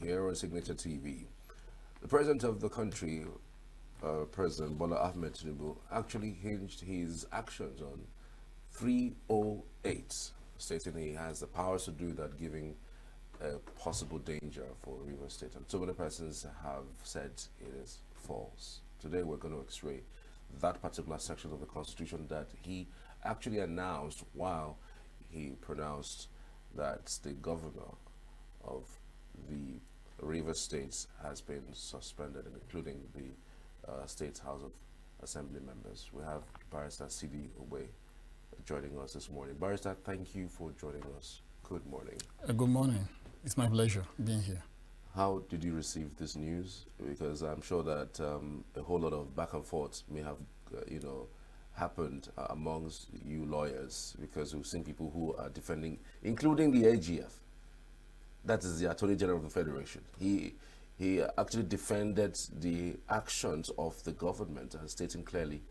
here on Signature TV. The president of the country, President Bola Ahmed Tinubu, actually hinged his actions on 308, stating he has the powers to do that, giving a possible danger for River State. And so many persons have said it is false. Today we're going to x-ray that particular section of the Constitution that he actually announced while he pronounced that the governor of the River States has been suspended, including the State House of Assembly members. We have Barrister C.D. Ogbe joining us this morning. Barrister, thank you for joining us. Good morning. Good morning. It's my pleasure being here. How did you receive this news? Because I'm sure that a whole lot of back and forth may have, happened amongst you lawyers, because we've seen people who are defending, including the AGF. That is the Attorney General of the Federation. He actually defended the actions of the government and stating clearly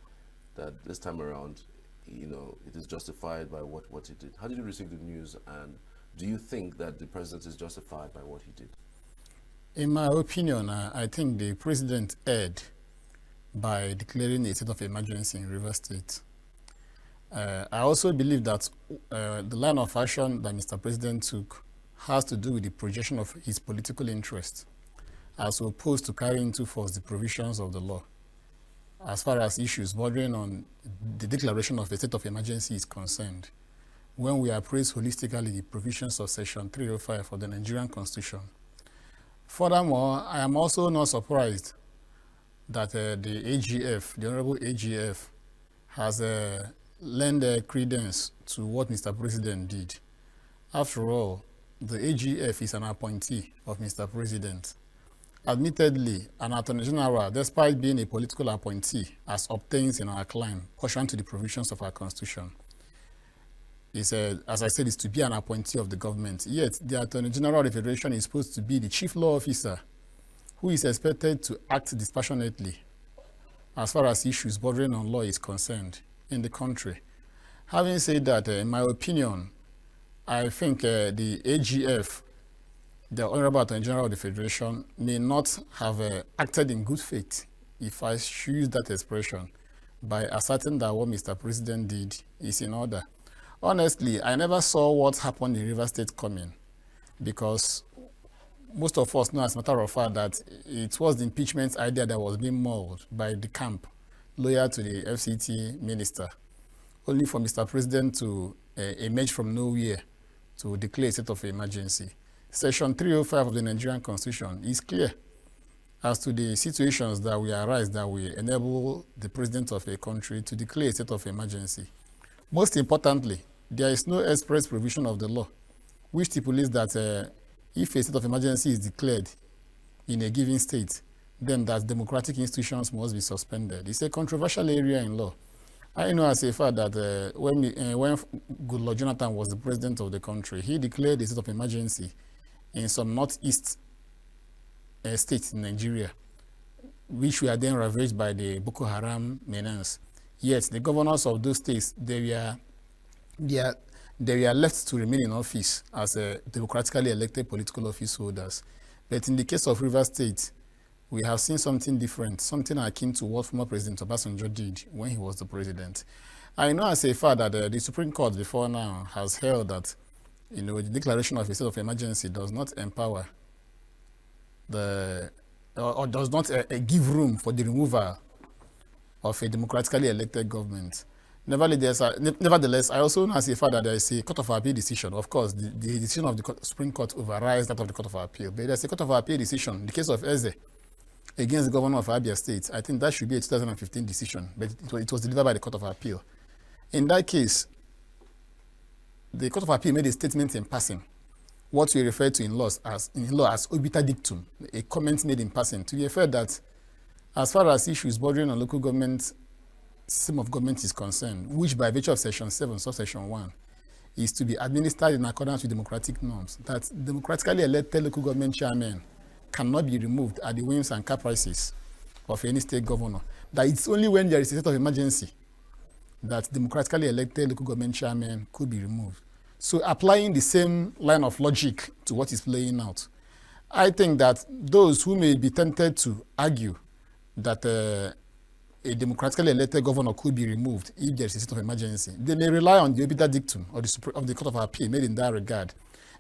that this time around, it is justified by what he did. How did you receive the news, and do you think that the president is justified by what he did? In my opinion, I think the president erred by declaring a state of emergency in River State. I also believe that the line of action that Mr. President took has to do with the projection of his political interest, as opposed to carrying into force the provisions of the law, as far as issues bordering on the declaration of a state of emergency is concerned, when we appraise holistically the provisions of Section 305 of the Nigerian Constitution. Furthermore, I am also not surprised that the AGF, the Honorable AGF, has lent credence to what Mr. President did. After all, the AGF is an appointee of Mr. President. Admittedly, an Attorney General, despite being a political appointee, as obtains in our claim, pursuant to the provisions of our Constitution, is, as I said, is to be an appointee of the government. Yet, the Attorney General of the Federation is supposed to be the chief law officer, who is expected to act dispassionately as far as issues bordering on law is concerned in the country. Having said that, in my opinion, I think the AGF, the Honorable Attorney General of the Federation, may not have acted in good faith, if I should use that expression, by asserting that what Mr. President did is in order. Honestly, I never saw what happened in River State coming, because most of us know, as a matter of fact, that it was the impeachment idea that was being mulled by the camp loyal to the FCT minister, only for Mr. President to emerge from nowhere to declare a state of emergency. Section 305 of the Nigerian Constitution is clear as to the situations that will arise that will enable the president of a country to declare a state of emergency. Most importantly, there is no express provision of the law which stipulates that if a state of emergency is declared in a given state, then that democratic institutions must be suspended. It's a controversial area in law. I know as a fact that when Goodluck Jonathan was the president of the country, he declared a state of emergency in some northeast states in Nigeria, which were then ravaged by the Boko Haram menace. Yet the governors of those states, they were left to remain in office as democratically elected political office holders. But in the case of River State, we have seen something different, something akin to what former President Obasanjo did when he was the president. I know as a fact that the Supreme Court before now has held that the declaration of a state of emergency does not empower or does not give room for the removal of a democratically elected government. Nevertheless, I also know as a fact that there is a Court of Appeal decision. Of course, the decision of the Supreme Court overrides that of the Court of Appeal. But there's a Court of Appeal decision, in the case of Eze, against the governor of Abia State. I think that should be a 2015 decision, but it was delivered by the Court of Appeal. In that case, the Court of Appeal made a statement in passing, what we refer to in law as obiter dictum, a comment made in passing, to the effect that as far as issues bordering on local government, system of government is concerned, which by virtue of Section 7, subsection 1, is to be administered in accordance with democratic norms, that democratically elected local government chairmen cannot be removed at the whims and caprices of any state governor. That it's only when there is a state of emergency that democratically elected local government chairmen could be removed. So applying the same line of logic to what is playing out, I think that those who may be tempted to argue that a democratically elected governor could be removed if there is a state of emergency, they may rely on the obiter dictum of the Court of Appeal made in that regard.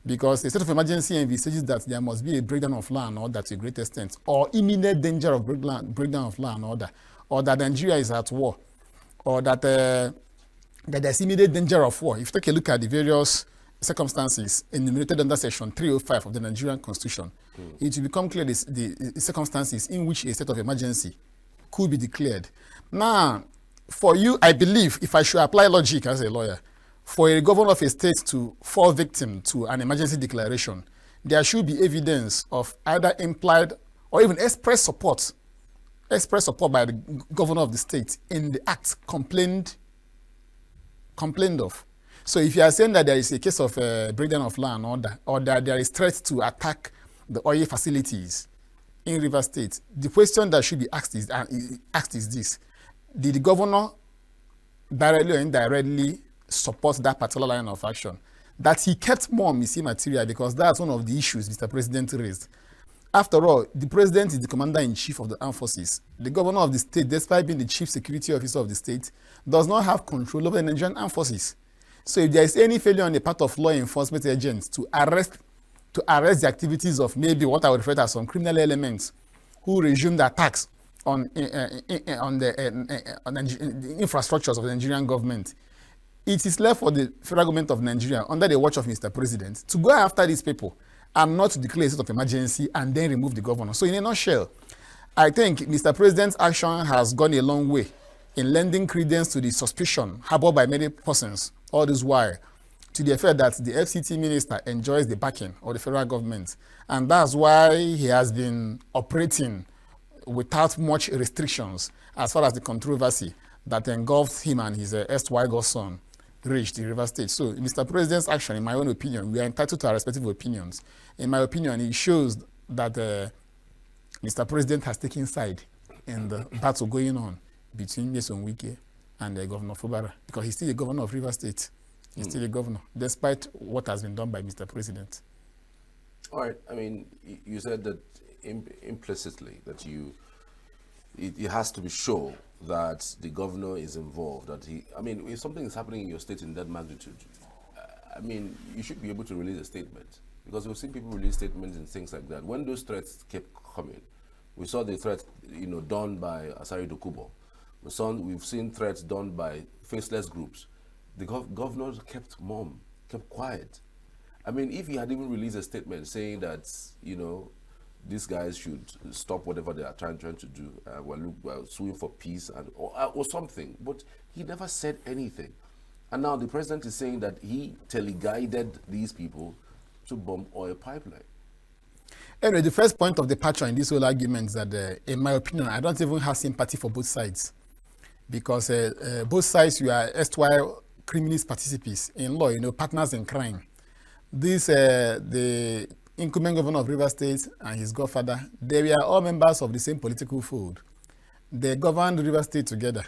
Because a state of emergency envisages that there must be a breakdown of law and order to a great extent, or imminent danger of breakdown of law and order, or that Nigeria is at war, or that there's immediate danger of war. If you take a look at the various circumstances enumerated under Section 305 of the Nigerian Constitution, it will become clear the circumstances in which a state of emergency could be declared. Now, for you, I believe, if I should apply logic as a lawyer, for a governor of a state to fall victim to an emergency declaration, there should be evidence of either implied or even express support by the governor of the state in the act complained of. So if you are saying that there is a case of breakdown of law and order, or that there is threat to attack the oil facilities in River State, the question that should be asked is this: did the governor directly or indirectly support that particular line of action? That he kept mum is immaterial, because that's one of the issues Mr. President raised. After all, the president is the commander-in-chief of the armed forces. The governor of the state, despite being the chief security officer of the state, does not have control over the Nigerian armed forces. So if there is any failure on the part of law enforcement agents to arrest the activities of maybe what I would refer to as some criminal elements who resumed attacks on the infrastructures of the Nigerian government, it is left for the federal government of Nigeria, under the watch of Mr. President, to go after these people and not to declare a state of emergency and then remove the governor. So in a nutshell, I think Mr. President's action has gone a long way in lending credence to the suspicion harbored by many persons all this while, to the effect that the FCT minister enjoys the backing of the federal government. And that's why he has been operating without much restrictions as far as the controversy that engulfed him and his erstwhile godson reached the River State. So Mr. President's action, in my own opinion, we are entitled to our respective opinions. In my opinion, it shows that Mr. President has taken side in the battle going on between Nyesom Wike and Governor Fubara, because he's still the governor of River State. He's still a governor, despite what has been done by Mr. President. All right. I mean, you said that implicitly that it has to be sure that the governor is involved. If something is happening in your state in that magnitude, you should be able to release a statement, because we've seen people release statements and things like that. When those threats kept coming, we saw the threat, done by Asari Dokubo. We've seen threats done by faceless groups. The governor kept mum, kept quiet. If he had even released a statement saying that, these guys should stop whatever they are trying to do, we're suing for peace or something, but he never said anything. And now the president is saying that he teleguided these people to bomb oil pipeline. Anyway, the first point of departure in this whole argument is that, in my opinion, I don't even have sympathy for both sides, because both sides, you are erstwhile criminalist participants in law, partners in crime. The incumbent governor of River State and his godfather, they were all members of the same political fold. They governed River State together.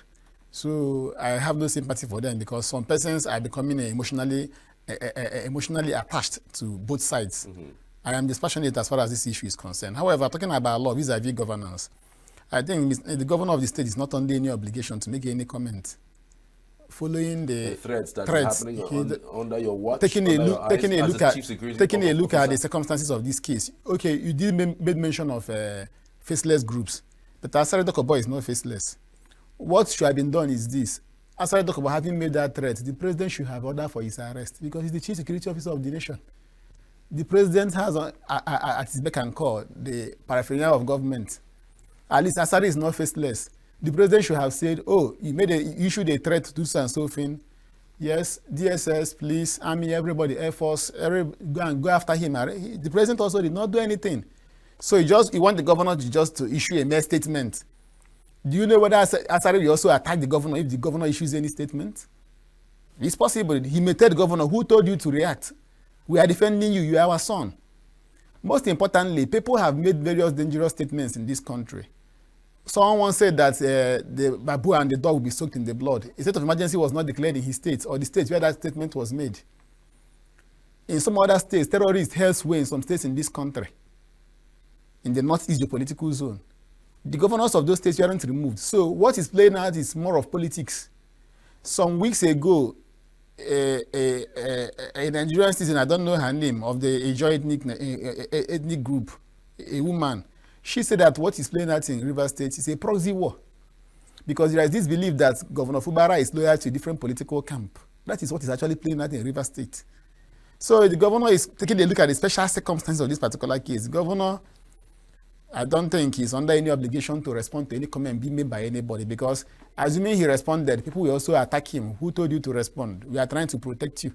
So I have no sympathy for them, because some persons are becoming emotionally attached to both sides. Mm-hmm. I am dispassionate as far as this issue is concerned. However, talking about law vis-a-vis governance, I think the governor of the state is not under any obligation to make any comment. Following the threats that are happening under your watch, taking a look at the circumstances of this case. Okay, you did made mention of faceless groups, but Asari Dokubo is not faceless. What should have been done is this: Asari Dokubo, having made that threat, the president should have ordered for his arrest, because he's the chief security officer of the nation. The president has at his beck and call the paraphernalia of government. At least Asari is not faceless. The president should have said, "Oh, you issued a threat to do so and so thing. Yes, DSS, police, army, everybody, Air Force, go after him." The president also did not do anything. So he want the governor to issue a mere statement. Do you know whether Asari will also attack the governor if the governor issues any statement? It's possible. He may tell the governor, "Who told you to react? We are defending you. You are our son." Most importantly, people have made various dangerous statements in this country. Someone once said that the babu and the dog will be soaked in the blood. A state of emergency was not declared in his state or the state where that statement was made. In some other states, terrorists held sway in some states in this country. the northeast geopolitical zone. The governors of those states weren't removed. So what is playing out is more of politics. Some weeks ago, a Nigerian citizen, I don't know her name, of the Ijaw ethnic group, a woman, she said that what is playing out in Rivers State is a proxy war. Because there is this belief that Governor Fubara is loyal to a different political camp. That is what is actually playing out in Rivers State. So the governor is taking a look at the special circumstances of this particular case. The governor, I don't think he's under any obligation to respond to any comment being made by anybody, because assuming he responded, people will also attack him. Who told you to respond? We are trying to protect you.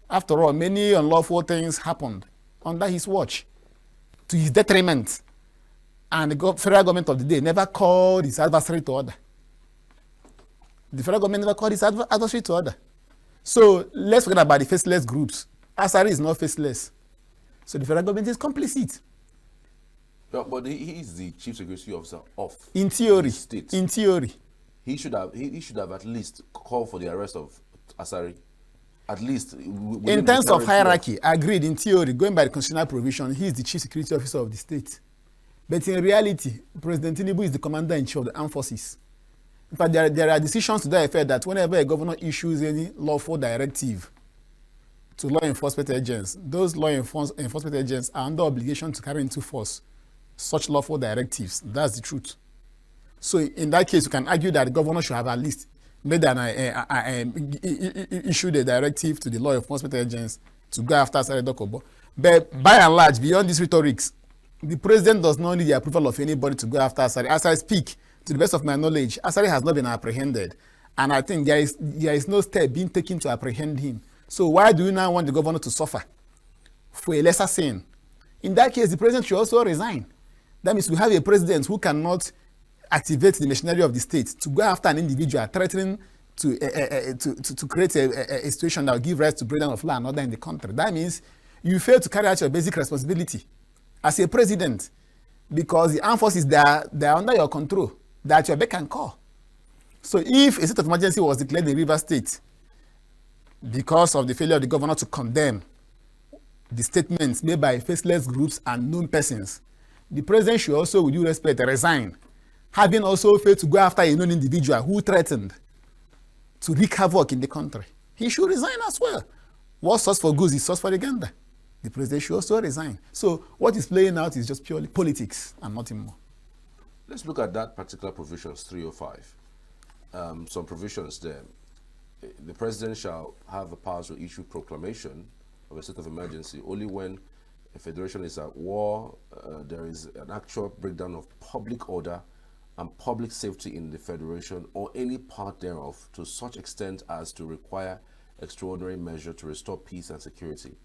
After all, many unlawful things happened under his watch to his detriment. And the federal government of the day never called his adversary to order. The federal government never called his adversary to order. So let's forget about the faceless groups. Asari is not faceless. So the federal government is complicit. But he is the chief security officer of in theory, the state. In theory. He should have at least called for the arrest of Asari. At least. In terms of hierarchy, agreed, in theory, going by the constitutional provision, he is the chief security officer of the state. But in reality, President Tinubu is the commander-in-chief of the armed forces. In fact, there are decisions to that effect that whenever a governor issues any lawful directive to law enforcement agents, those law enforcement agents are under obligation to carry into force such lawful directives. That's the truth. So in that case, you can argue that the governor should have at least made issued a directive to the law enforcement agents to go after Asari Dokubo. But by and large, beyond these rhetorics, the president does not need the approval of anybody to go after Asari. As I speak, to the best of my knowledge, Asari has not been apprehended. And I think there is no step being taken to apprehend him. So why do you now want the governor to suffer for a lesser sin? In that case, the president should also resign. That means we have a president who cannot activate the machinery of the state to go after an individual threatening to create a situation that will give rise to breakdown of law and order in the country. That means you fail to carry out your basic responsibility as a president, because the armed forces, they are under your control. They are at your beck and call. So if a state of emergency was declared in Rivers State because of the failure of the governor to condemn the statements made by faceless groups and known persons, the president should also, with due respect, resign, having also failed to go after a known individual who threatened to wreak havoc in the country. He should resign as well. What's sauce for goose is sauce for the gander. The president should also resign. So what is playing out is just purely politics and nothing more. Let's look at that particular provisions, 305. Some provisions there. The president shall have the power to issue proclamation of a state of emergency only when a federation is at war, there is an actual breakdown of public order and public safety in the federation or any part thereof to such extent as to require extraordinary measure to restore peace and security.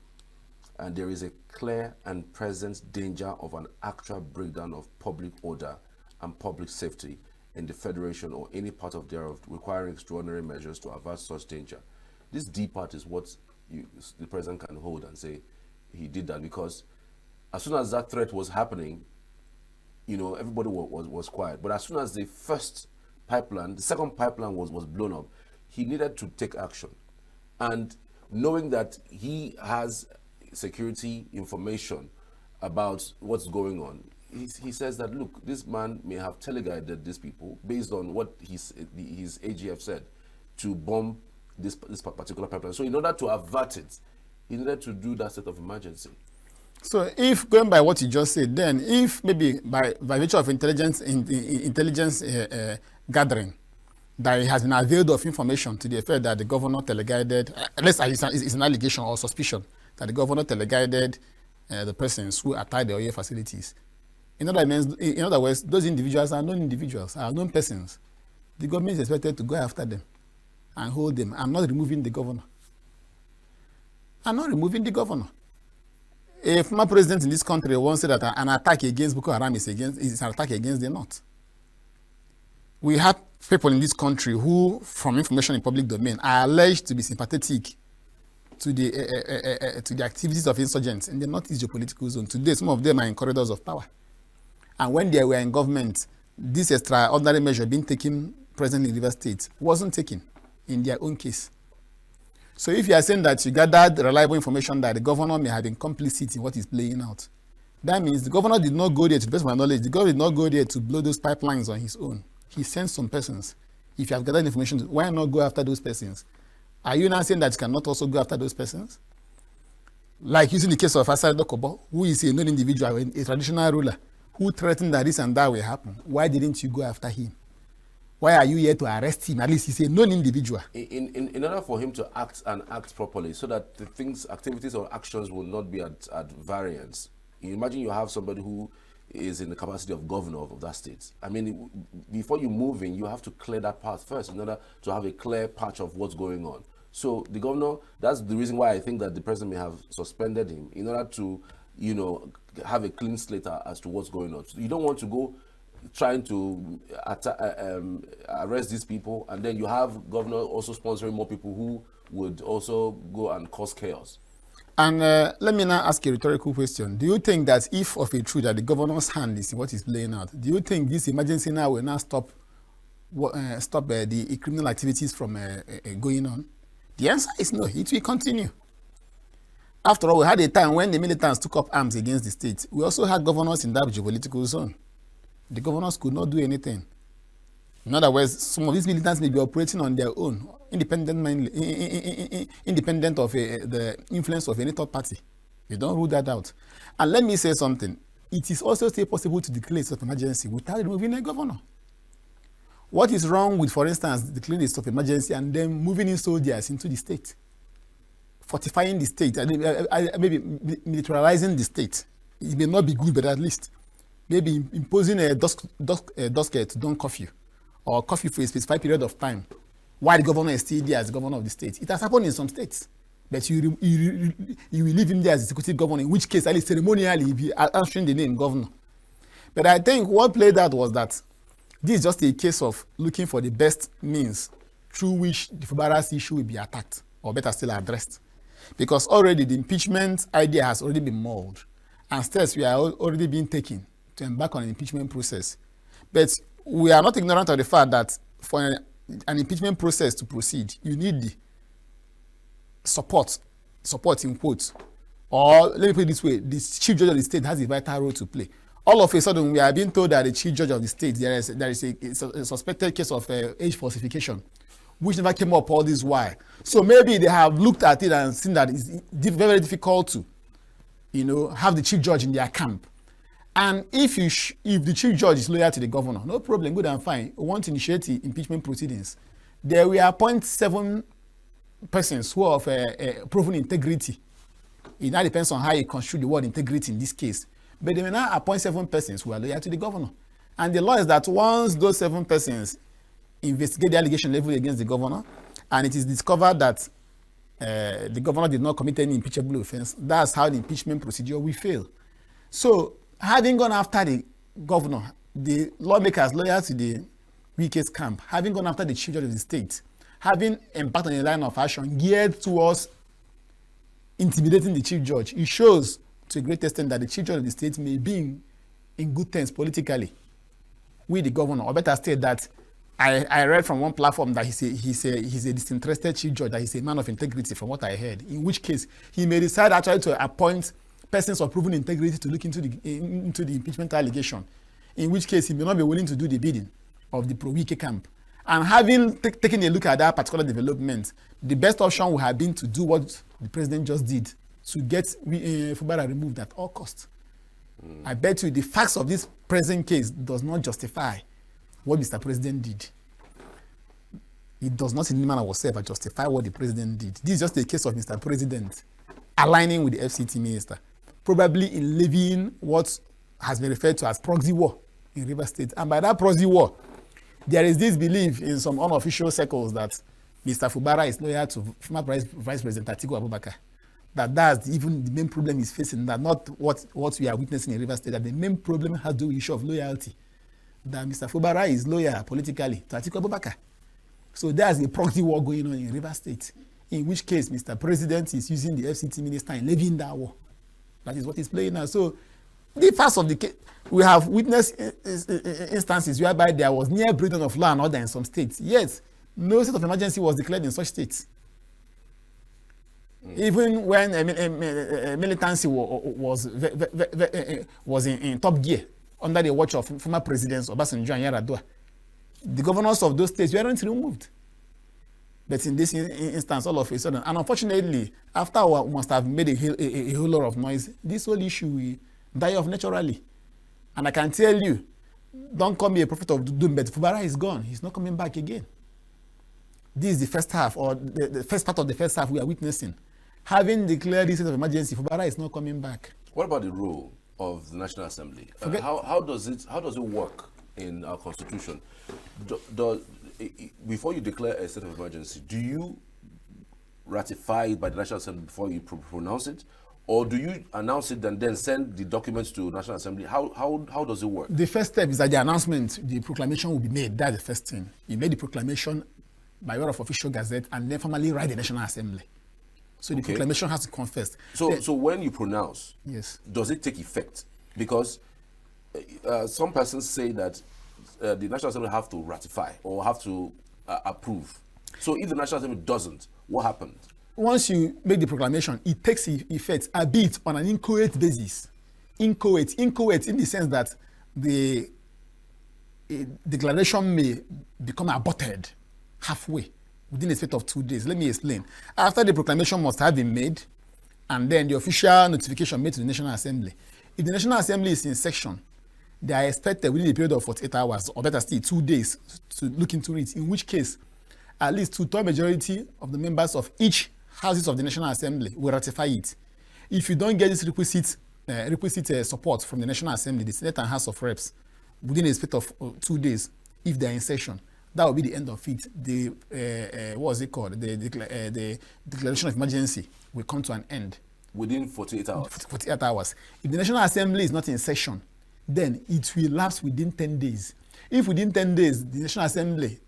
And there is a clear and present danger of an actual breakdown of public order and public safety in the federation or any part of thereof requiring extraordinary measures to avert such danger. This D part is what the president can hold and say he did that, because as soon as that threat was happening, everybody was quiet. But as soon as the second pipeline was blown up, he needed to take action. And knowing that he has security information about what's going on, he says that, look, this man may have teleguided these people based on what his AGF said to bomb this particular pipeline. So in order to avert it, he needed to do that state of emergency. So if, going by what you just said, then if maybe by virtue of intelligence gathering, that he has been availed of information to the effect that the governor teleguided, unless it's an allegation or suspicion that the governor teleguided the persons who attacked the oil facilities. In other words, those individuals are known persons. The government is expected to go after them and hold them. I'm not removing the governor. A former president in this country once said that an attack against Boko Haram is an attack against the North. We have people in this country who, from information in public domain, are alleged to be sympathetic to the activities of insurgents in the Northeast geopolitical zone. Today, some of them are in corridors of power. And when they were in government, this extraordinary measure being taken present in River State wasn't taken in their own case. So if you are saying that you gathered reliable information that the governor may have been complicit in what is playing out, That means the governor did not go there, to the best of my knowledge, the governor did not go there to blow those pipelines on his own. He sent some persons. If you have gathered information, why not go after those persons? Are you now saying that you cannot also go after those persons? Like using the case of Asari Dokobo, who is a known individual, a traditional ruler, who threatened that this and that will happen. Why didn't you go after him? Why are you here to arrest him? At least he's a known individual. In order for him to act properly, so that the activities or actions will not be at variance. You imagine you have somebody who is in the capacity of governor of that state. I mean, before you move in, you have to clear that path first in order to have a clear patch of what's going on. So the governor, that's the reason why I think that the president may have suspended him, in order to, have a clean slate as to what's going on. So you don't want to go trying to arrest these people, and then you have governor also sponsoring more people who would also go and cause chaos. And let me now ask a rhetorical question. Do you think that if of a truth that the governor's hand is in what is playing out, do you think this emergency now will now stop the criminal activities from going on? The answer is no, it will continue. After all, we had a time when the militants took up arms against the state. We also had governors in that geopolitical zone. The governors could not do anything. In other words, some of these militants may be operating on their own, independent of the influence of any third party. You don't rule that out. And let me say something. It is also still possible to declare a state of emergency without removing a governor. What is wrong with, for instance, declaring a state of emergency and then moving in soldiers into the state, fortifying the state, maybe militarizing the state? It may not be good, but at least maybe imposing a dusk to don't curfew, or curfew for a specified period of time, while the governor is still there as the governor of the state. It has happened in some states, but you will leave him there as executive governor, in which case, at least ceremonially, he'll be answering the name governor. But I think what played out was that this is just a case of looking for the best means through which the Fubara's issue will be attacked, or better still addressed. Because already the impeachment idea has already been mulled, and steps we are already being taken to embark on an impeachment process. But we are not ignorant of the fact that for an impeachment process to proceed, you need the support in quotes, or let me put it this way, the chief judge of the state has a vital role to play. All of a sudden, we are being told that the chief judge of the state, there is a suspected case of age falsification, which never came up all this while. So maybe they have looked at it and seen that it's very, very difficult to, have the chief judge in their camp. And if the chief judge is loyal to the governor, no problem, good and fine. We want to initiate the impeachment proceedings. There will appoint 7 persons who are of proven integrity. It now depends on how you construe the word integrity in this case. But they may now appoint 7 persons who are loyal to the governor. And the law is that once those 7 persons investigate the allegation leveled against the governor, and it is discovered that the governor did not commit any impeachable offense, that's how the impeachment procedure will fail. So, having gone after the governor, the lawmakers loyal to the weakest camp, having gone after the chief judge of the state, having embarked on a line of action geared towards intimidating the chief judge, it shows to a great extent that the chief judge of the state may be in good terms politically with the governor, or better state that I read from one platform that he's a disinterested chief judge, that he's a man of integrity from what I heard, in which case he may decide actually to appoint persons of proven integrity to look into the impeachment allegation, in which case he may not be willing to do the bidding of the pro-Wike camp. And having taken a look at that particular development, the best option would have been to do what the president just did, to get Fubara removed at all costs. I bet you the facts of this present case does not justify what Mr. President did. It does not in any manner whatsoever justify what the president did. This is just a case of Mr. President aligning with the FCT minister, probably in levying what has been referred to as proxy war in Rivers State. And by that proxy war, there is this belief in some unofficial circles that Mr. Fubara is loyal to former Vice President Atiku Abubakar. That's even the main problem he's facing, that not what we are witnessing in Rivers State, that the main problem has to do with the issue of loyalty. That Mr. Fubara is loyal politically to Atiku Abubakar. So there's a proxy war going on in Rivers State, in which case Mr. President is using the FCT minister in levying that war. That is what he's playing now. So the facts of the case, we have witnessed instances whereby there was near breakdown of law and order in some states. Yet, no state of emergency was declared in such states. Even when militancy was in top gear under the watch of former presidents Obasanjo and Yar'Adua, the governors of those states weren't removed. But in this instance, all of a sudden, and unfortunately, after we must have made a whole lot of noise, this whole issue will die off naturally. And I can tell you, don't call me a prophet of doom, but Fubara is gone. He's not coming back again. This is the first half, or the first part of the first half we are witnessing. Having declared this state of emergency, Fubara is not coming back. What about the role of the National Assembly? How does it work in our constitution? Before you declare a state of emergency, do you ratify it by the National Assembly before you pronounce it? Or do you announce it and then send the documents to National Assembly? How does it work? The first step is that the announcement, the proclamation will be made. That's the first thing. You made the proclamation by way of official gazette and then formally write the National Assembly. So the proclamation has to come first. So when you pronounce, yes, does it take effect? Because some persons say that the National Assembly have to ratify or have to approve. So if the National Assembly doesn't, what happens? Once you make the proclamation, it takes effect a bit on an inchoate basis. Inchoate in the sense that the declaration may become aborted halfway within a space of 2 days. Let me explain. After the proclamation must have been made, and then the official notification made to the National Assembly. If the National Assembly is in session, they are expected within a period of 48 hours, or better still, 2 days, to look into it, in which case, at least two-thirds majority of the members of each houses of the National Assembly will ratify it. If you don't get this requisite support from the National Assembly, the Senate and House of Reps, within a space of 2 days, if they are in session, that will be the end of it. The what was it called? The declaration of emergency will come to an end within 48 hours. 48 hours. If the National Assembly is not in session, then it will lapse within 10 days. If within 10 days the National Assembly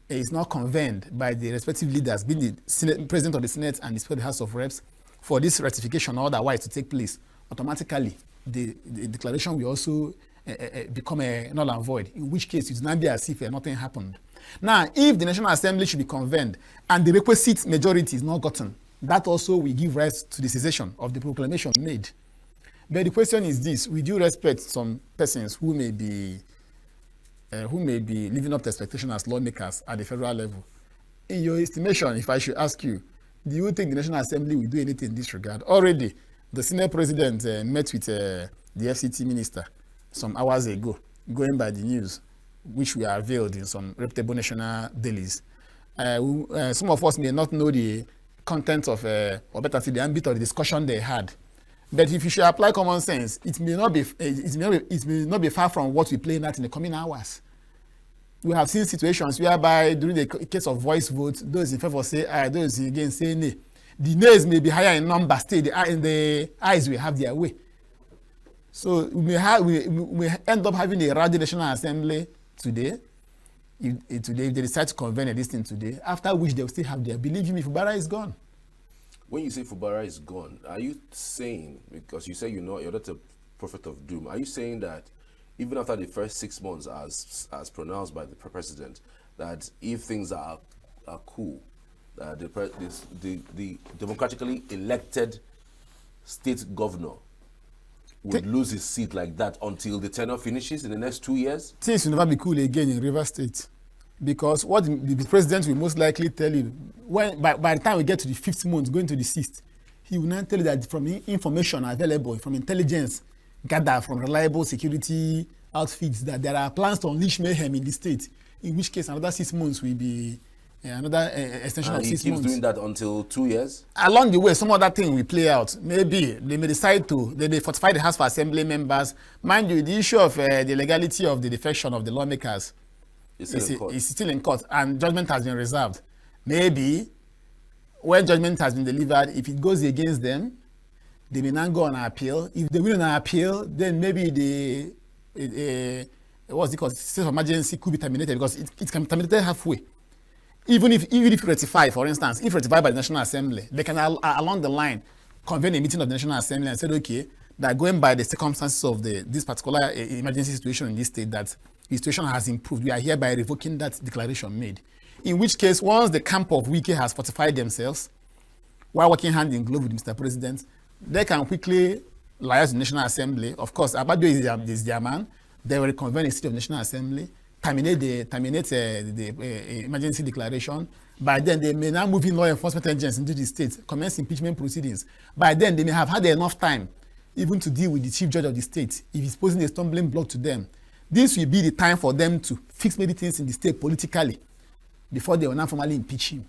is not convened by the respective leaders, being the Senate, President of the Senate and the Speaker of the House of Reps, for this ratification or otherwise to take place, automatically the declaration will also become null and void, in which case it will not be as if nothing happened. Now, if the National Assembly should be convened and the requisite majority is not gotten, that also will give rise to the cessation of the proclamation made. But the question is this: we do respect some persons who may be living up to expectation as lawmakers at the federal level. In your estimation, if I should ask you, do you think the National Assembly will do anything in this regard? Already, the Senate President met with the FCT Minister some hours ago, going by the news, which we are veiled in some reputable national dailies. Some of us may not know the content of, or better still, the ambit of the discussion they had. But if you should apply common sense, it may not be far from what we play out in the coming hours. We have seen situations whereby during the case of voice votes, those in favor say aye, those against say nay. The nays may be higher in number, still the ayes will have their way. So we end up having a rowdy National Assembly today. If they decide to convene this thing today, after which they will still have their. Believe me, Fubara is gone. When you say Fubara is gone, are you saying, because you say you're not a prophet of doom, are you saying that even after the first 6 months as pronounced by the president, that if things are cool, that the democratically elected state governor would lose his seat like that until the tenure finishes in the next 2 years? Things will never be cool again in Rivers State. Because what the president will most likely tell you, by the time we get to the 5th month, going to the 6th, he will not tell you that from information available, from intelligence gathered from reliable security outfits, that there are plans to unleash mayhem in the state, in which case another 6 months will be another extension of 6 months. He keeps doing that until 2 years? Along the way, some other thing will play out. Maybe they may decide they may fortify the House for Assembly members. Mind you, the issue of the legality of the defection of the lawmakers is still in court, and judgment has been reserved. Maybe when judgment has been delivered, if it goes against them, they may not go on appeal. If they win on appeal, then maybe what's it called? State of emergency could be terminated, because it can be terminated halfway. Even if ratified, for instance, if ratified by the National Assembly, they can along the line convene a meeting of the National Assembly and say, okay, that going by the circumstances of this particular emergency situation in this state, that the situation has improved. We are hereby revoking that declaration made. In which case, once the camp of Wike has fortified themselves, while working hand in glove with Mr. President, they can quickly liaise the National Assembly. Of course, Abado is their man. They will reconvene the State of National Assembly, terminate the emergency declaration. By then, they may now move in law enforcement agents into the state, commence impeachment proceedings. By then, they may have had enough time even to deal with the chief judge of the state if he's posing a stumbling block to them. This will be the time for them to fix many things in the state politically before they will now formally impeach him.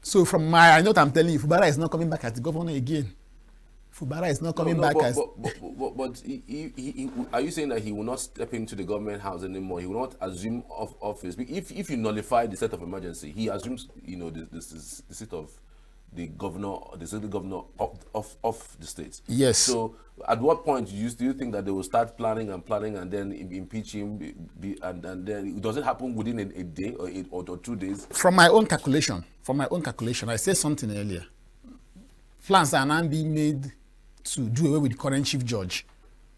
So from my, I know what I'm telling you, Fubara is not coming back as the governor again. Fubara is not coming back as... But are you saying that he will not step into the government house anymore? He will not assume office? If you nullify the state of emergency, he assumes, the seat of the governor, the state governor of the state. Yes. So at what point do you think that they will start planning and then impeach him, and then does it happen within a day or 2 days? From my own calculation, I said something earlier. Plans are now being made to do away with the current chief judge.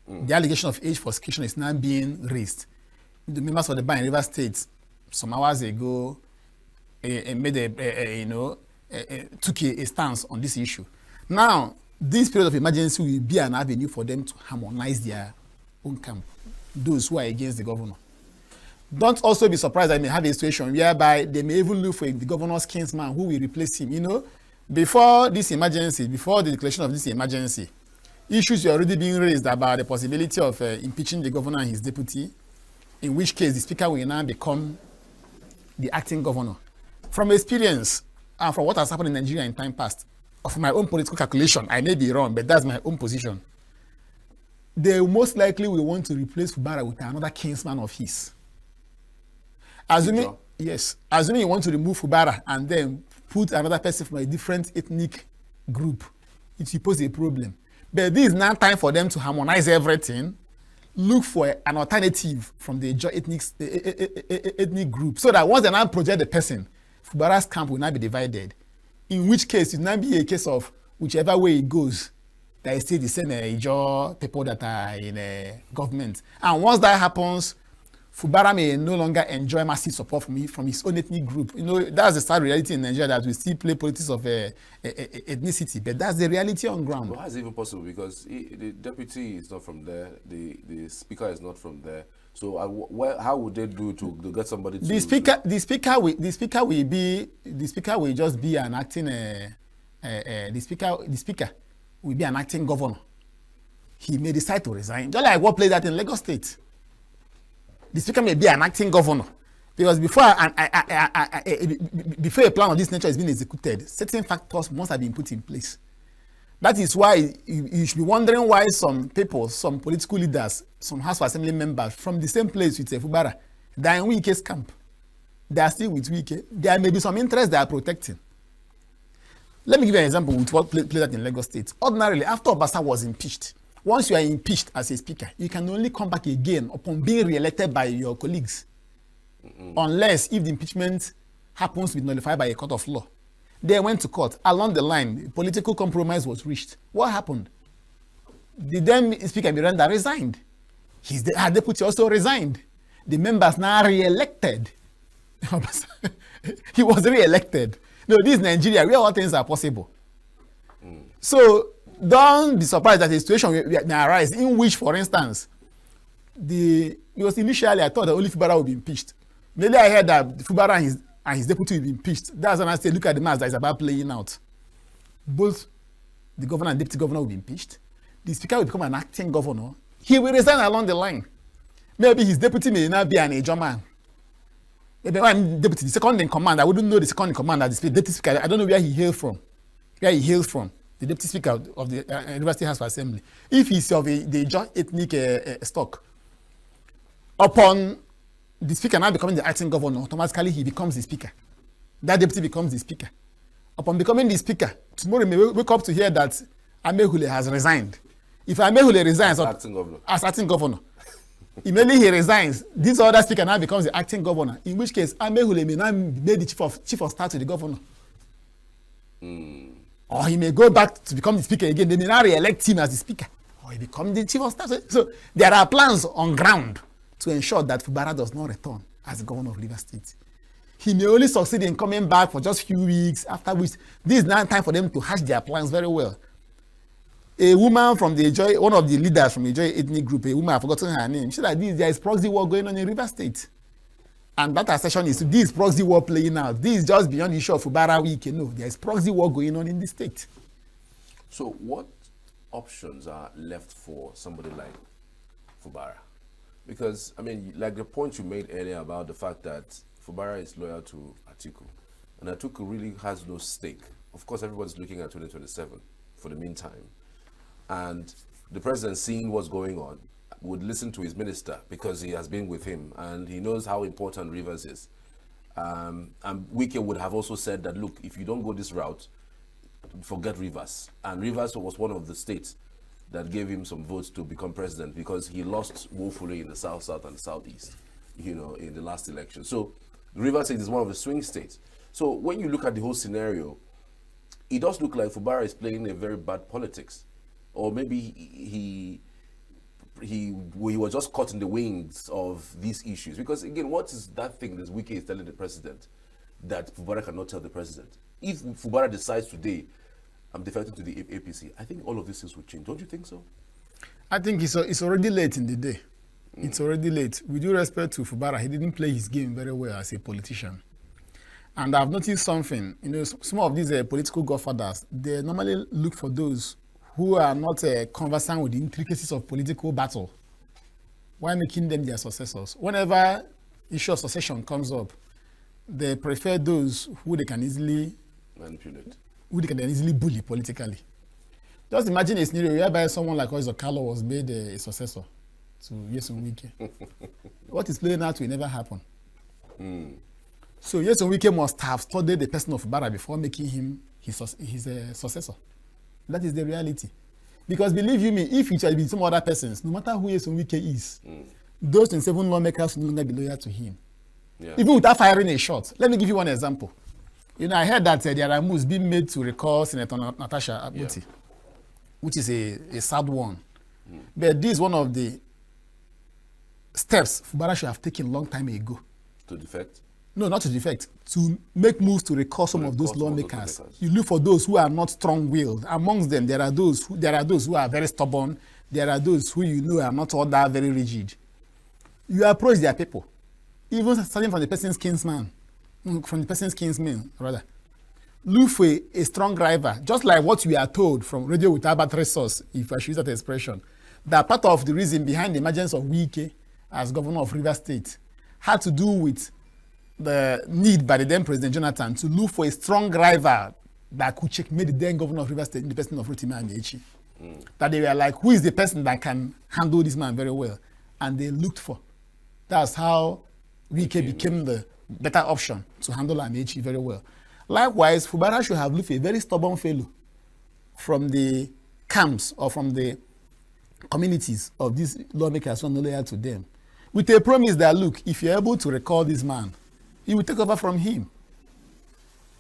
The allegation of age falsification is now being raised. The members of the bar in River State some hours ago made took a stance on this issue. Now, this period of emergency will be an avenue for them to harmonize their own camp, those who are against the governor. Don't also be surprised that they may have a situation whereby they may even look for the governor's kinsman who will replace him. Before this emergency, before the declaration of this emergency, issues were already being raised about the possibility of impeaching the governor and his deputy, in which case the speaker will now become the acting governor. From experience, and from what has happened in Nigeria in time past, of my own political calculation, I may be wrong, but that's my own position. They most likely will want to replace Fubara with another kinsman of his. Assuming you want to remove Fubara and then put another person from a different ethnic group, it will pose a problem. But this is now time for them to harmonize everything, look for an alternative from the ethnic group, so that once they now project the person, Fubara's camp will not be divided. In which case, it will not be a case of whichever way it goes, there is still the same Ijaw people that are in government. And once that happens, Fubara may no longer enjoy massive support from his own ethnic group. That's the sad reality in Nigeria, that we still play politics of ethnicity, but that's the reality on ground. Well, how is it even possible? Because the deputy is not from there, the speaker is not from there. So how would they do to get somebody to... The speaker will just be an acting... the speaker will be an acting governor. He may decide to resign. Just like what played out in Lagos State. The speaker may be an acting governor. Because before a plan of this nature has been executed, certain factors must have been put in place. That is why you should be wondering why some people, some political leaders, some House of Assembly members from the same place with Fubara, they are in Wike's camp. They are still with Wike. There may be some interest they are protecting. Let me give you an example with what played out in Lagos State. Ordinarily, after Obasa was impeached, once you are impeached as a speaker, you can only come back again upon being re-elected by your colleagues. Unless if the impeachment happens to be nullified by a court of law. They went to court. Along the line, political compromise was reached. What happened? The then Speaker Miranda resigned. Her deputy also resigned. The members now re-elected. He was re-elected. This is Nigeria, where all things are possible. So don't be surprised that a situation may arise in which, for instance, it was initially I thought that only Fubara would be impeached. Maybe I heard that Fubara and his deputy will be impeached. That's when I say, look at the match that is about playing out. Both the governor and deputy governor will be impeached. The speaker will become an acting governor. He will resign along the line. Maybe his deputy may not be an Ijaw man. Maybe I'm deputy, the second in command. I wouldn't know the second in command as the deputy speaker. I don't know where he hails from. The deputy speaker of the University House of Assembly. If he's of the Ijaw ethnic stock, upon the speaker now becoming the acting governor, automatically he becomes the speaker. That deputy becomes the speaker. Upon becoming the speaker, tomorrow may wake up to hear that Amehule has resigned. If Amehule resigns as acting governor, immediately he resigns, this other speaker now becomes the acting governor, in which case Amehule may now be made the chief of staff to the governor. Or he may go back to become the speaker again. They may now re-elect him as the speaker. Or he becomes the chief of staff. So there are plans on ground to ensure that Fubara does not return as the governor of Rivers State. He may only succeed in coming back for just few weeks, after which this is now time for them to hatch their plans very well. A woman from the Ijoy, one of the leaders from the Ijoy ethnic group, a woman, I've forgotten her name, she said that there is proxy war going on in River State. And that assertion is, this proxy war playing out. This is just beyond the issue of Fubara week. No, there is proxy war going on in the state. So what options are left for somebody like Fubara? Because, I mean, like the point you made earlier about the fact that Fubara is loyal to Atiku, and Atiku really has no stake. Of course, everyone's looking at 2027 for the meantime. And the president, seeing what's going on, would listen to his minister because he has been with him and he knows how important Rivers is. And Wike would have also said that, look, if you don't go this route, forget Rivers. And Rivers was one of the states that gave him some votes to become president because he lost woefully in the South, South, and Southeast, you know, in the last election. So Rivers State is one of the swing states. So when you look at the whole scenario, it does look like Fubara is playing a very bad politics. Or maybe he was just caught in the wings of these issues. Because again, what is that thing that Wike is telling the president that Fubara cannot tell the president? If Fubara decides today, I'm defecting to the APC, I think all of these things will change. Don't you think so? I think it's already late in the day. It's already late. With due respect to Fubara, he didn't play his game very well as a politician. And I've noticed something. You know, some of these political godfathers, they normally look for those who are not conversant with the intricacies of political battle, while making them their successors. Whenever issue of succession comes up, they prefer those who they can easily manipulate, who they can easily bully politically. Just imagine a scenario whereby someone like Oizo Carlo was made a successor to Nyesom Wike. What is playing out will never happen. So Nyesom Wike must have studied the person of Fubara before making him his successor. That is the reality. Because believe you me, if it had been some other persons, no matter who Nyesom Wike is, those 27 lawmakers will no longer be loyal to him. Yeah. Even without firing a shot. Let me give you one example. You know, I heard that there are moves being made to recall Senator Natasha Akbuti, which is a sad one. But this is one of the steps Fubara should have taken a long time ago. To defect? No, not to defect. To make moves to recall some of those lawmakers. You look for those who are not strong-willed. Amongst them, there are those who are very stubborn. There are those who you know are not all that very rigid. You approach their people, even starting from the person's kinsman, rather. Look for a strong driver, just like what we are told from Radio Without Battery Source, if I should use that expression, that part of the reason behind the emergence of Wike as governor of Rivers State had to do with the need by the then President Jonathan to look for a strong driver that could checkmate the then governor of Rivers State in the person of Rotimi Amaechi. That they were like, who is the person that can handle this man very well? And they looked for. That's how Wike became the better option to handle Amaechi very well. Likewise, Fubara should have looked for a very stubborn fellow from the camps or from the communities of these lawmakers who are not loyal to them, with a promise that, look, if you're able to recall this man, he will take over from him.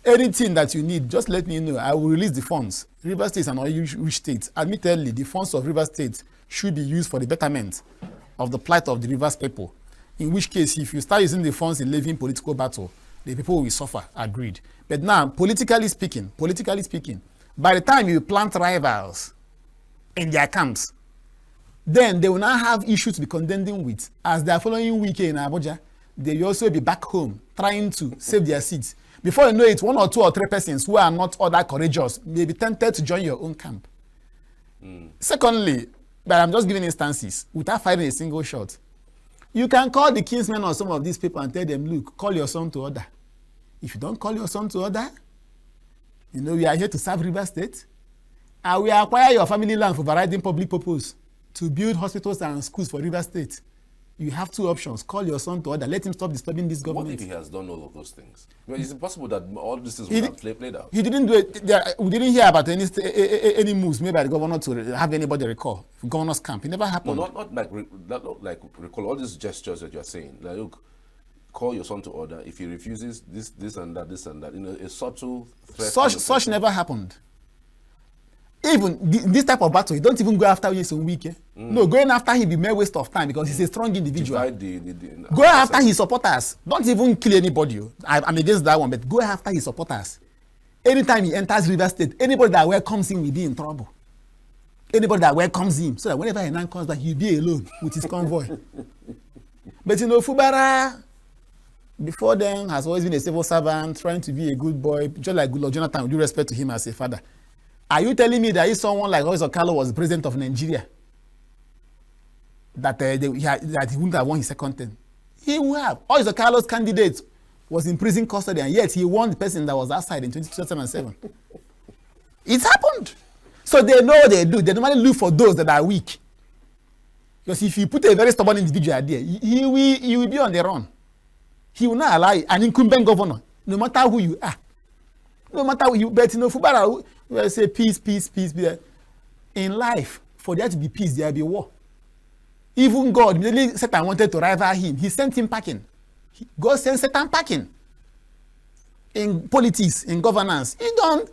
Anything that you need, just let me know. I will release the funds. Rivers State is an oil-rich state. Admittedly, the funds of Rivers State should be used for the betterment of the plight of the Rivers people. In which case, if you start using the funds in living political battle, the people will suffer, agreed. But now, politically speaking, by the time you plant rivals in their camps, then they will now have issues to be contending with. As they are following Wike in Abuja, they will also be back home trying to save their seats. Before you know it, 1 or 2 or 3 persons who are not all that courageous may be tempted to join your own camp. Secondly, but I'm just giving instances, without firing a single shot, you can call the kinsmen or some of these people and tell them, look, call your son to order. If you don't call your son to order, you know, we are here to serve River State, and we acquire your family land for variety public purpose to build hospitals and schools for River State. You have 2 options. Call your son to order. Let him stop disturbing this government. What if he has done all of those things? Well, it's impossible that all these things would have played out. He didn't do it. We didn't hear about any moves made by the governor to have anybody recall governor's camp. It never happened. No, not like recall all these gestures that you're saying. Like, look, call your son to order. If he refuses this and that, you know, a subtle threat. Such never happened. even this type of battle, you don't even go after Nyesom Wike. No, going after him be mere waste of time because he's a strong individual. Go after his supporters. Don't even kill anybody. I'm against that one, but go after his supporters. Anytime he enters River State, anybody that welcomes him will be in trouble. Anybody that welcomes him, so that whenever a man comes back, he'll be alone with his convoy. But you know, Fubara, before then, has always been a civil servant, trying to be a good boy, just like Goodluck Jonathan, with due respect to him as a father. Are you telling me that if someone like Ois Okalo was president of Nigeria, that he wouldn't have won his second term? He would have. Ois Okalo's candidate was in prison custody, and yet he won the person that was outside in 2007. It's happened. So they know what they do. They normally look for those that are weak. Because if you put a very stubborn individual there, he will be on the run. He will not allow an incumbent governor, no matter who you are. No matter who you, but you know, Fubara will say peace. In life, for there to be peace, there will be war. Even God, immediately Satan wanted to rival him. He sent him packing. God sent Satan packing. In politics, in governance, you don't,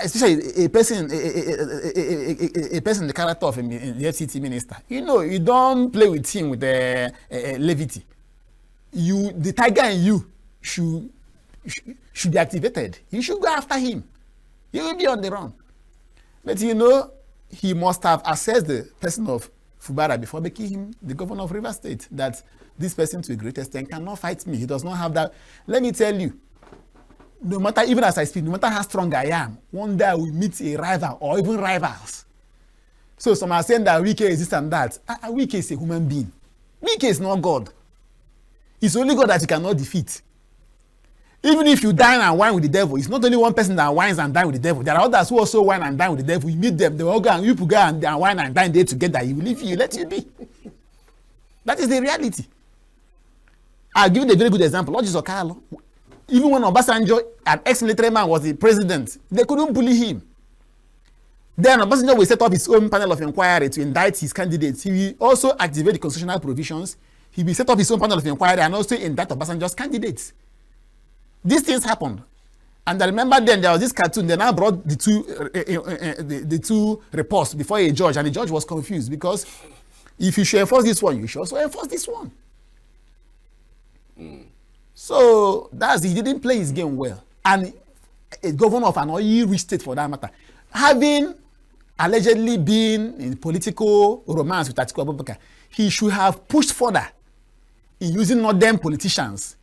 especially a person the character of the FCT minister. You know, you don't play with him with levity. The tiger in you should be activated. You should go after him. He will be on the run. But you know, he must have assessed the person of Fubara before making him the governor of River State, that this person to a great extent cannot fight me. He does not have that. Let me tell you, no matter, even as I speak, no matter how strong I am, one day I will meet a rival or even rivals. So some are saying that Wike is this and that. Wike is a human being. Wike is not God. It's only God that you cannot defeat. Even if you dine and wine with the devil, it's not only one person that wines and dine with the devil. There are others who also wine and dine with the devil. You meet them, they all go and you go and wine and dine there together. He will leave you, let you be. That is the reality. I'll give you a very good example. Lord Jesus Okalo. Even when Obasanjo, an ex-military man, was the president, they couldn't bully him. Then Obasanjo will set up his own panel of inquiry to indict his candidates. He will also activate the constitutional provisions. He will set up his own panel of inquiry and also indict Obasanjo's candidates. These things happened. And I remember then there was this cartoon. They now brought the two reports before a judge, and the judge was confused because if you should enforce this one, you should also enforce this one. So he didn't play his game well. And a governor of an oil-rich state, for that matter, having allegedly been in political romance with Atiku Abubakar, he should have pushed further in using northern politicians,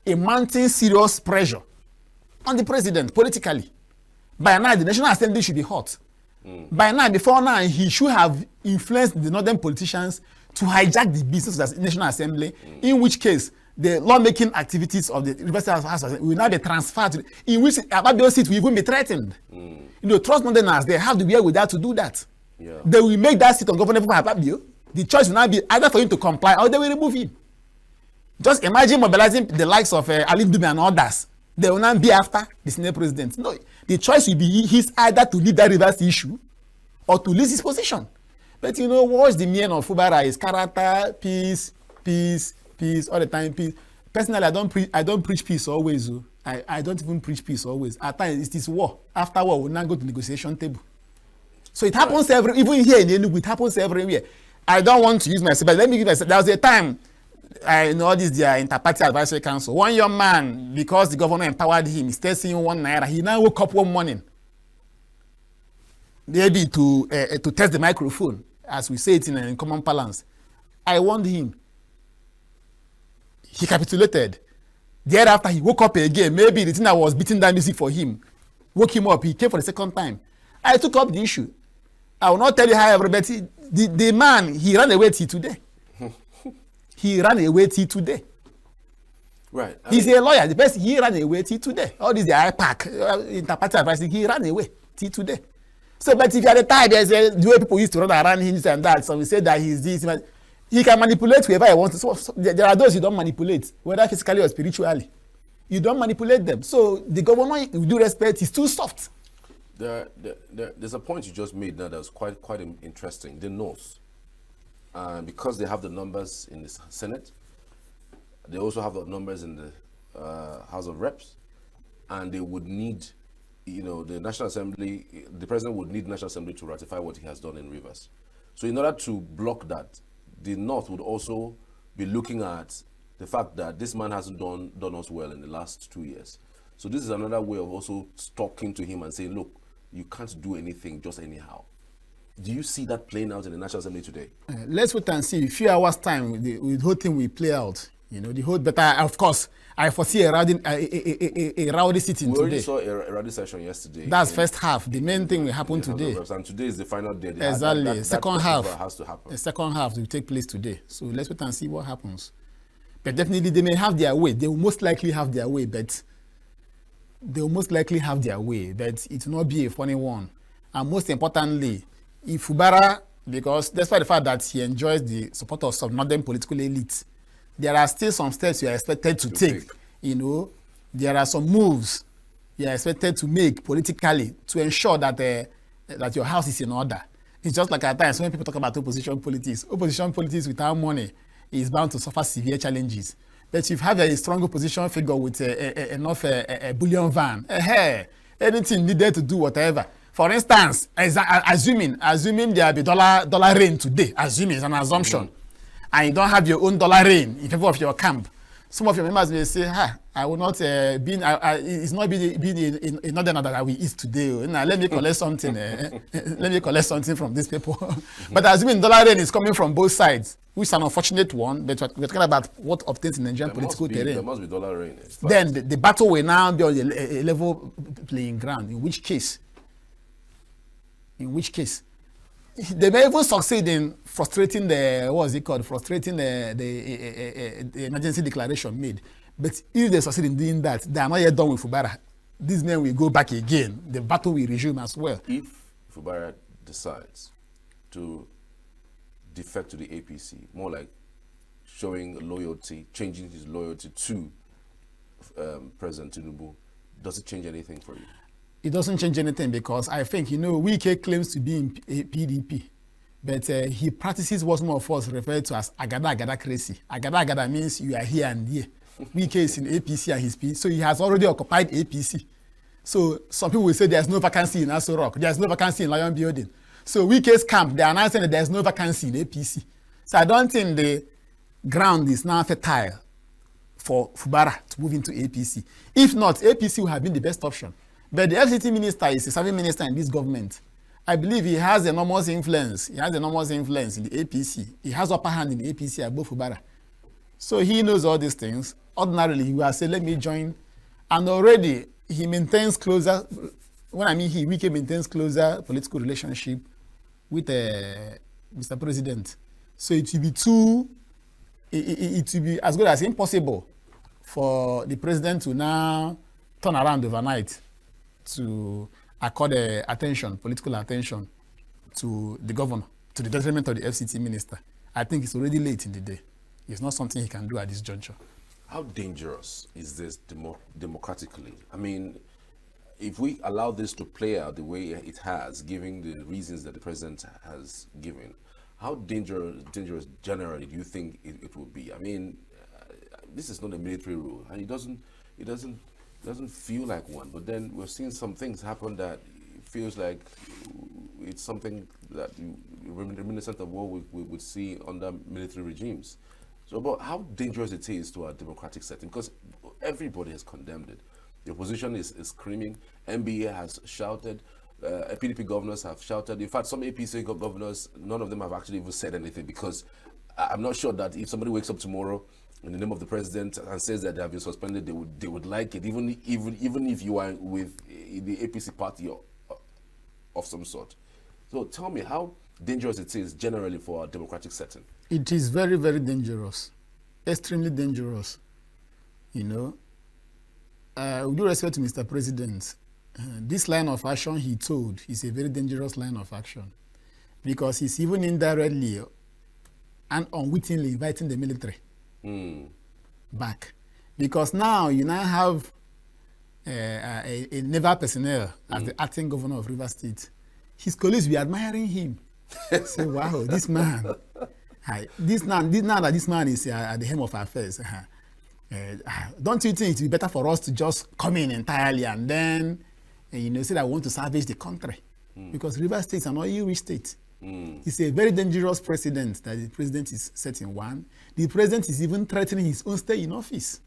in mounting serious pressure on the president politically. By now, the National Assembly should be hot. By now, before now, he should have influenced the northern politicians to hijack the business of the National Assembly, in which case the lawmaking activities of the University House will now be transferred, in which Ababio seat will even be threatened. You know, trust Northerners, they have the wherewithal to do that. Yeah. They will make that seat ungovernable for Ababio. The choice will now be either for him to comply or they will remove him. Just imagine mobilizing the likes of Ali Dume and others. They will not be after the Senate president. No, the choice will be his either to lead that reverse issue or to lose his position. But you know, what's the meaning of Fubara is character, peace, all the time, peace. Personally, I don't preach peace always. I don't even preach peace always. At times, it is war. After war, we'll now go to the negotiation table. So it happens even here in Enugu, it happens everywhere. I don't want to use myself, but let me give myself. There was a time, I know this their Inter-Party Advisory Council. One young man, because the governor empowered him, he's still seeing 1 naira. He now woke up one morning, maybe to test the microphone, as we say it in common parlance. I warned him. He capitulated. Thereafter, he woke up again. Maybe the thing that was beating that music for him woke him up. He came for the second time. I took up the issue. I will not tell you how everybody. The man, he ran away till today. He ran away till today. Right. He's a lawyer. The person, he ran away till today. All this, the IPAC, Inter-Party Advisory, he ran away till today. So, but if you're the type, there's the way people used to run around him and that, so we say that he's this. He can manipulate whoever he wants. So there are those you don't manipulate, whether physically or spiritually. You don't manipulate them. So the governor, with due respect, is too soft. There's a point you just made now that's quite interesting. The North, because they have the numbers in the Senate, they also have the numbers in the House of Reps, and they would need the National Assembly, the president would need National Assembly to ratify what he has done in Rivers. So in order to block that, the North would also be looking at the fact that this man hasn't done us well in the last 2 years. So this is another way of also talking to him and saying, look, you can't do anything just anyhow. Do you see that playing out in the National Assembly today? Let's wait and see. A few hours time, the whole thing will play out. The whole. But of course, I foresee a rowdy sitting today. We already saw a rowdy session yesterday. That's first half. The main thing will happen today. And today is the final day. Exactly. Second half has to happen. The second half will take place today. So let's wait and see what happens. But definitely, they may have their way. They will most likely have their way. But it will not be a funny one. And most importantly, if Fubara, because despite the fact that he enjoys the support of some northern political elites, there are still some steps you are expected to take. There are some moves you are expected to make politically to ensure that that your house is in order. It's just like at times when people talk about opposition politics without money is bound to suffer severe challenges. But if you have a strong opposition figure with enough bullion van, anything needed to do whatever. For instance, assuming there will be dollar rain today, assuming it's an assumption, and you don't have your own dollar rain in favor of your camp, some of your members may say, I will not it's not being in northern that I will eat today. Now let me collect something. Let me collect something from these people. But assuming dollar rain is coming from both sides, which is an unfortunate one, but we're talking about what obtains in Nigerian political terrain. There must be dollar rain. Then the battle will now be on a level playing ground, in which case, they may even succeed in frustrating the emergency declaration made. But if they succeed in doing that, they are not yet done with Fubara. These men will go back again. The battle will resume as well. If Fubara decides to defect to the APC, more like showing loyalty, changing his loyalty to President Tinubu, does it change anything for you? It doesn't change anything because I think, Wike claims to be in PDP, but he practices what more of us refer to as agada crazy. Agada means you are here and here. Wike is in APC and his P, so he has already occupied APC. So some people will say there's no vacancy in Aso Rock, there's no vacancy in Lion Building. So Wike's camp, they are announcing that there's no vacancy in APC. So I don't think the ground is now fertile for Fubara to move into APC. If not, APC would have been the best option. But the FCT minister is a serving minister in this government. I believe he has enormous influence. in the APC. He has upper hand in the APC above Fubara. So he knows all these things. Ordinarily, he will say, let me join. And already, he maintains closer, Wike maintains closer political relationship with Mr. President. So it will be as good as impossible for the president to now turn around overnight to accord political attention to the governor, to the detriment of the FCT minister. I think it's already late in the day. It's not something he can do at this juncture. How dangerous is this democratically? I mean, if we allow this to play out the way it has, given the reasons that the president has given, how dangerous generally do you think it will be? I mean, this is not a military rule, and it doesn't feel like one. But then we're seeing some things happen that feels like it's something that reminiscent of what we would see under military regimes. So about how dangerous it is to our democratic setting, because everybody has condemned it. The opposition is screaming. NBA has shouted. PDP governors have shouted. In fact, some APC governors, none of them have actually even said anything, because I'm not sure that if somebody wakes up tomorrow in the name of the president and says that they have been suspended, they would like it, even if you are with the APC party of some sort. So tell me how dangerous it is generally for our democratic setting. It is very, very dangerous, extremely dangerous. With due respect to Mr. President, this line of action he told is a very dangerous line of action, because he's even indirectly and unwittingly inviting the military back. Because now you now have a naval personnel as the acting governor of Rivers State. His colleagues will be admiring him. Say, wow, this man. Now that this man is at the helm of affairs, don't you think it would be better for us to just come in entirely and then and say that I want to salvage the country. Because Rivers State is an oil-rich state. It's a very dangerous precedent that the president is setting. One, the president is even threatening his own stay in office.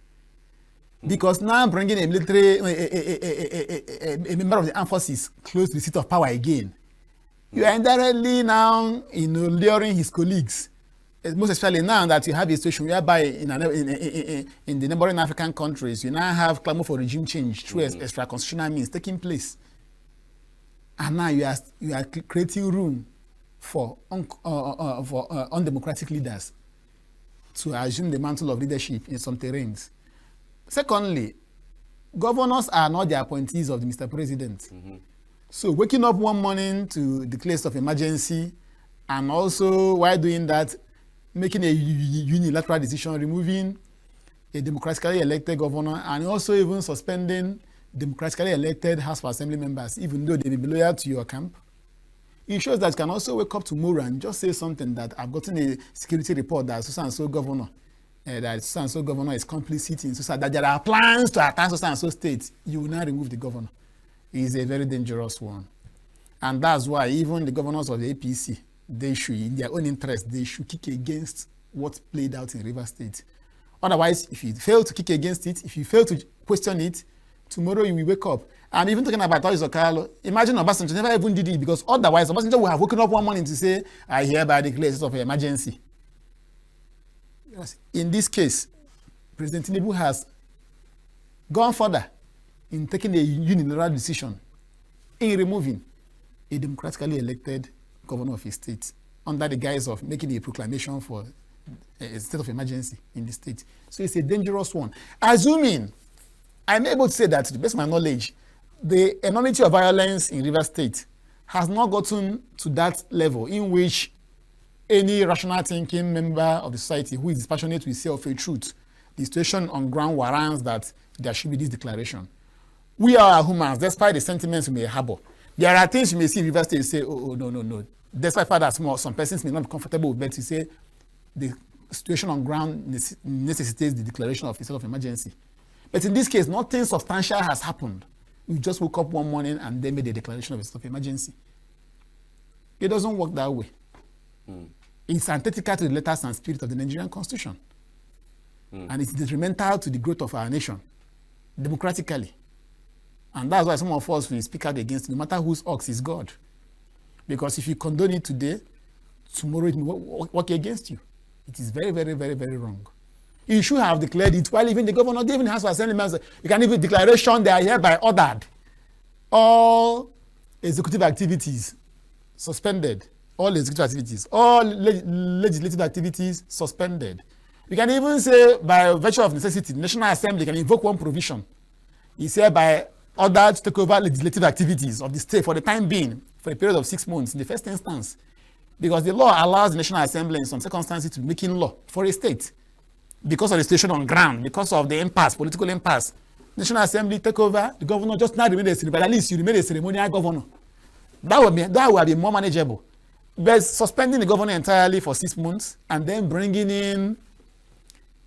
Because now bringing a military, a member of the armed forces close to the seat of power again, you are indirectly now, luring his colleagues. Most especially now that you have a situation whereby in the neighboring African countries, you now have clamor for regime change through extra constitutional means taking place. And now you are creating room for undemocratic leaders to assume the mantle of leadership in some terrains. Secondly, governors are not the appointees of the Mr. President. So waking up one morning to declare state of emergency, and also while doing that, making a unilateral decision, removing a democratically elected governor, and also even suspending democratically elected House of Assembly members, even though they may be loyal to your camp. It shows that you can also wake up tomorrow and just say something that I've gotten a security report that so-and-so governor, is complicit in so that there are plans to attack so-and-so state. You will not remove the governor. It is a very dangerous one. And that's why even the governors of the APC, they should, in their own interest, they should kick against what played out in Rivers State. Otherwise, if you fail to kick against it, if you fail to question it, tomorrow you will wake up. I'm even talking about Oyo Carlo. Imagine Obasanjo never even did it, because otherwise Obasanjo would have woken up one morning to say, I hereby declare a state of emergency. Yes. In this case, President Tinubu has gone further in taking a unilateral decision in removing a democratically elected governor of his state under the guise of making a proclamation for a state of emergency in the state. So it's a dangerous one. Assuming, I'm able to say that to the best of my knowledge, the enormity of violence in Rivers State has not gotten to that level in which any rational thinking member of the society who is dispassionate will say of a truth, the situation on ground warrants that there should be this declaration. We are humans, despite the sentiments we may harbor. There are things you may see in Rivers State and say, no. Despite the fact that some persons may not be comfortable with, but you say the situation on ground necessitates the declaration of a state of emergency. But in this case, nothing substantial has happened. We just woke up one morning and they made a declaration of a state of emergency. It doesn't work that way. It's antithetical to the letters and spirit of the Nigerian Constitution. And it's detrimental to the growth of our nation, democratically. And that's why some of us will speak out against it, no matter whose ox is God. Because if you condone it today, tomorrow it will work against you. It is very, very, very, very wrong. You should have declared it while even the governor, they even has for assembly members. You can even declaration they are hereby ordered. All executive activities suspended. All executive activities. All legislative activities suspended. You can even say by virtue of necessity, the National Assembly can invoke one provision. It's hereby ordered to take over legislative activities of the state for the time being, for a period of 6 months in the first instance. Because the law allows the National Assembly in some circumstances to be making law for a state. Because of the situation on ground, because of the impasse, political impasse. National Assembly take over, the governor just not remain a ceremonial, but at least you remain a ceremonial governor. That would be more manageable. But suspending the governor entirely for 6 months and then bringing in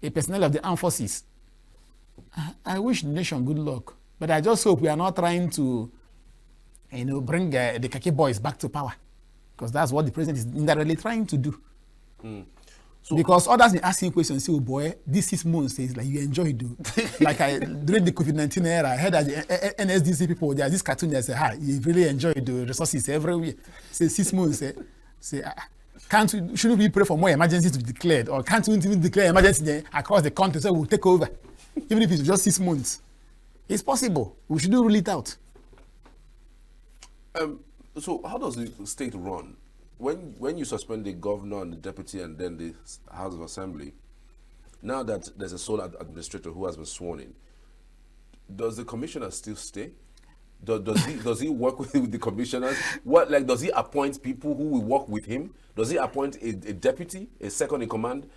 a personnel of the armed forces. I wish the nation good luck. But I just hope we are not trying to, bring the Kaki boys back to power. Because that's what the president is indirectly trying to do. So, because others may asking questions, say, oh boy, this 6 months is like you enjoy it. Like during the COVID-19 era, I heard that the NSDC people, there's this cartoon that say, you really enjoy the resources everywhere. Say 6 months, shouldn't we pray for more emergencies to be declared? Or can't we even declare emergency across the country so we'll take over? Even if it's just 6 months. It's possible. We should rule it out. So how does the state run? When you suspend the governor and the deputy and then the House of Assembly, now that there's a sole administrator who has been sworn in, does the commissioner still stay? Does he work with the commissioners? Does he appoint people who will work with him? Does he appoint a deputy, a second in command?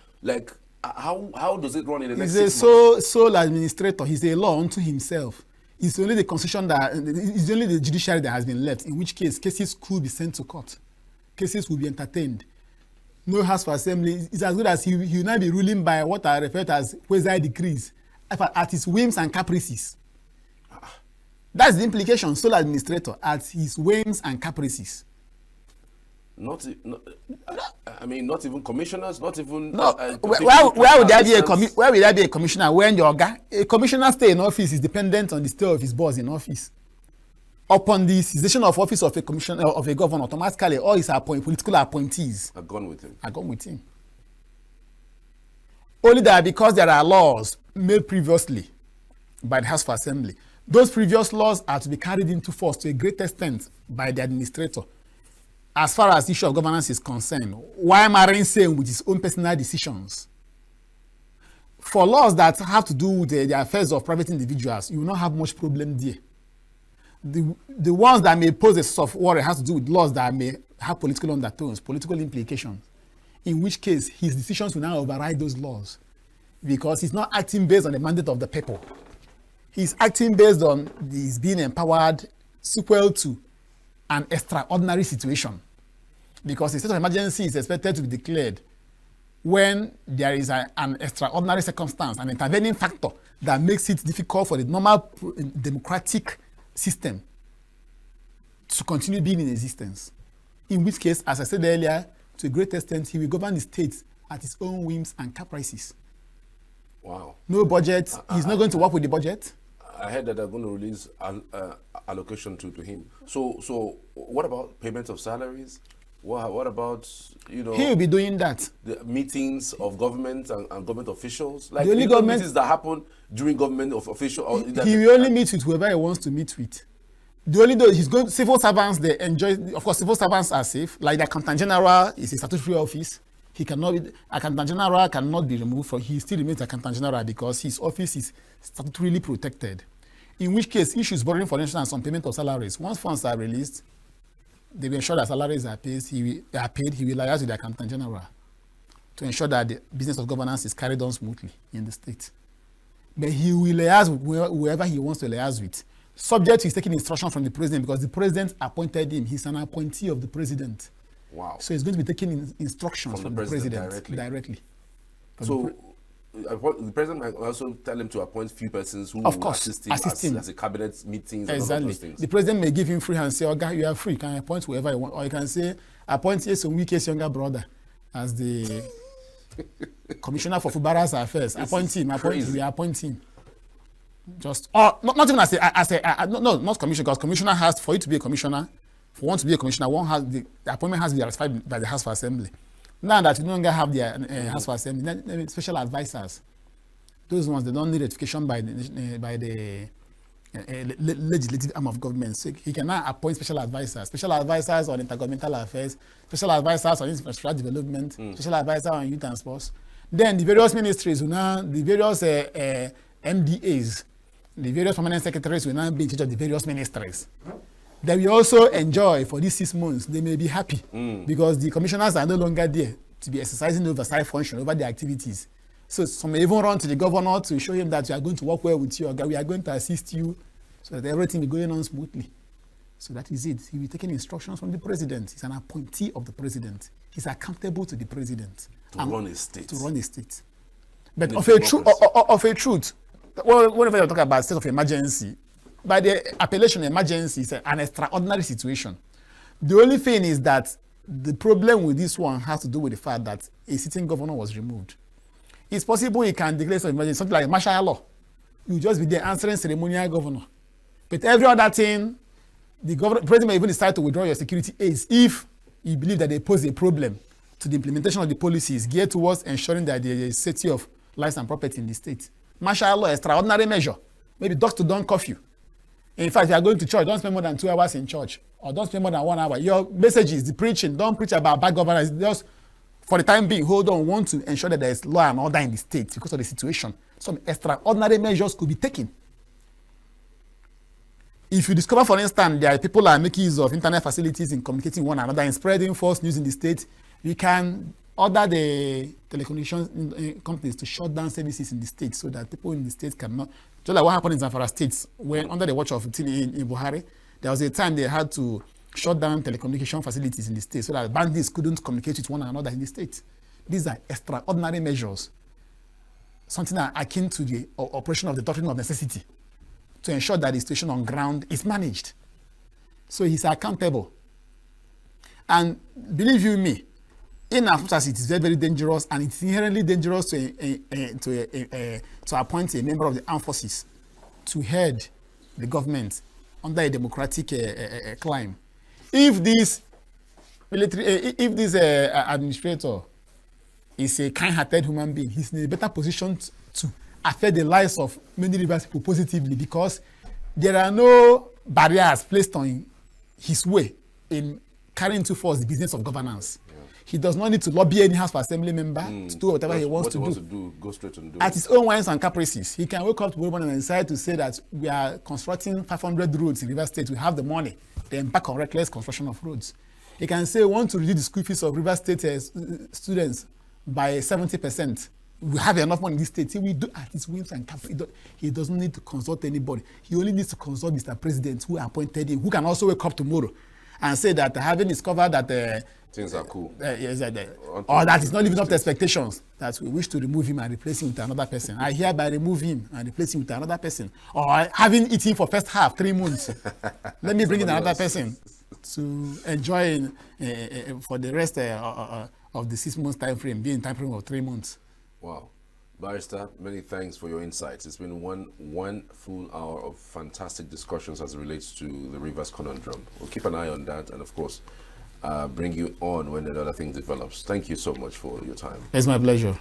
How does it run in the next 6 months? He's a sole administrator. He's a law unto himself. It's only the constitution it's only the judiciary that has been left, in which case cases could be sent to court. Cases will be entertained. No House for Assembly. It's as good as he will now be ruling by what are referred to as quasi decrees, at his whims and caprices. That's the implication. Sole administrator at his whims and caprices. Not even commissioners, not even. No, where would there be a commissioner when a commissioner stay in office is dependent on the stay of his boss in office. Upon the cessation of office of a commissioner of a governor, automatically all his political appointees are gone with him. Only that because there are laws made previously by the House of Assembly, those previous laws are to be carried into force to a great extent by the administrator. As far as the issue of governance is concerned, why marrying same with his own personal decisions? For laws that have to do with the affairs of private individuals, you will not have much problem there. The ones that may pose a source of worry has to do with laws that may have political undertones, political implications, in which case his decisions will now override those laws because he's not acting based on the mandate of the people. He's acting based on his being empowered sequel to an extraordinary situation, because a state of emergency is expected to be declared when there is an extraordinary circumstance, an intervening factor that makes it difficult for the normal democratic system to continue being in existence. In which case, as I said earlier, to a great extent, he will govern the state at his own whims and caprices. Wow. No budget. He's not going to work with the budget. I heard that they're going to release allocation to him. So what about payment of salaries? What about, he will be doing that. The meetings of government and government officials? Like the only government meetings that happen during government official. He will only meet with whoever he wants to meet with. The only though he's going, civil servants, they enjoy. Of course, civil servants are safe. Like the accountant general is a statutory office. He cannot be, accountant general cannot be removed from. He still remains accountant general because his office is statutorily protected. In which case, issues borrowing, for instance, on payment of salaries. Once funds are released, they will ensure that salaries are paid. He will liaise with the accountant general to ensure that the business of governance is carried on smoothly in the state. But he will liaise with whoever he wants to liaise with, subject to his taking instruction from the president, because the president appointed him. He's an appointee of the president. Wow. So he's going to be taking instructions from the president directly. So the president might also tell him to appoint few persons who of will course, assist him as a cabinet meetings and all those things. The president may give him free hand and say, "Okay, you are free. You can appoint whoever you want," or you can say, "Appoint Wike's younger brother as the commissioner for Fubara's affairs. Appoint him. We appoint him." Just not even not commissioner, because commissioner has, for you to be a commissioner, for one to be a commissioner, the appointment has to be ratified by the House of Assembly. Now that you no longer have the House of Assembly, then special advisors, those ones, they don't need ratification by the legislative arm of government. So he can now appoint special advisors on intergovernmental affairs, special advisors on infrastructure development, special advisors on youth and sports. Then the various ministries will now, the various MDAs, the various permanent secretaries will now be in charge of the various ministries. They will also enjoy for these 6 months. They may be happy because the commissioners are no longer there to be exercising oversight function over their activities. So some may even run to the governor to show him that we are going to work well with you, or we are going to assist you so that everything is going on smoothly. So that is it. He will be taking instructions from the president. He's an appointee of the president. He's accountable to the president. To run a state. But of a truth, whenever you talk about state of emergency, by the appellation emergency is an extraordinary situation. The only thing is that the problem with this one has to do with the fact that a sitting governor was removed. It's possible he can declare state of emergency, something like martial law. You just be there answering ceremonial governor. But every other thing, the president may even decide to withdraw your security aids if you believe that they pose a problem to the implementation of the policies geared towards ensuring that there is safety of lives and property in the state. Martial law, extraordinary measure, maybe dusk-to-dawn curfew. In fact, if you are going to church, don't spend more than 2 hours in church, or don't spend more than 1 hour. Your message is the preaching. Don't preach about bad governance. Just for the time being, hold on. We want to ensure that there is law and order in the state because of the situation. Some extraordinary measures could be taken. If you discover, for instance, there are people are making use of internet facilities in communicating one another and spreading false news in the state, you can order the telecommunications companies to shut down services in the state so that people in the state cannot. Just like what happened in Zamfara States, when under the watch of in Buhari, there was a time they had to shut down telecommunication facilities in the state so that bandits couldn't communicate with one another in the state. These are extraordinary measures, something akin to the operation of the doctrine of necessity, to ensure that the situation on ground is managed. So he's accountable. And believe you me, in as much as it is very, very dangerous, and it's inherently dangerous to appoint a member of the armed forces to head the government under a democratic climb. If this administrator is a kind-hearted human being, he's in a better position to affect the lives of many Rivers people positively, because there are no barriers placed on his way in carrying into force the business of governance. Yeah. He does not need to lobby any House of Assembly member to do whatever he wants to do. Go straight and do at his own whims and caprices. He can wake up tomorrow morning and decide to say that we are constructing 500 roads in Rivers State. We have the money. They embark on reckless construction of roads. He can say we want to reduce the school fees of Rivers State students by 70%. We have enough money in this state. He will do at his whims and caprices. He doesn't need to consult anybody. He only needs to consult Mr. President, who appointed him, who can also wake up tomorrow and say that having discovered that things are cool, yes, or that is not living up to expectations, that we wish to remove him and replace him with another person. I hereby remove him and replace him with another person. Or having eaten for first half 3 months, let me bring in another person to enjoy for the rest of the 6 months time frame, being time frame of 3 months. Wow. Barrister, many thanks for your insights. It's been one full hour of fantastic discussions as it relates to the Rivers conundrum. We'll keep an eye on that, and of course, bring you on when another thing develops. Thank you so much for your time. It's my pleasure.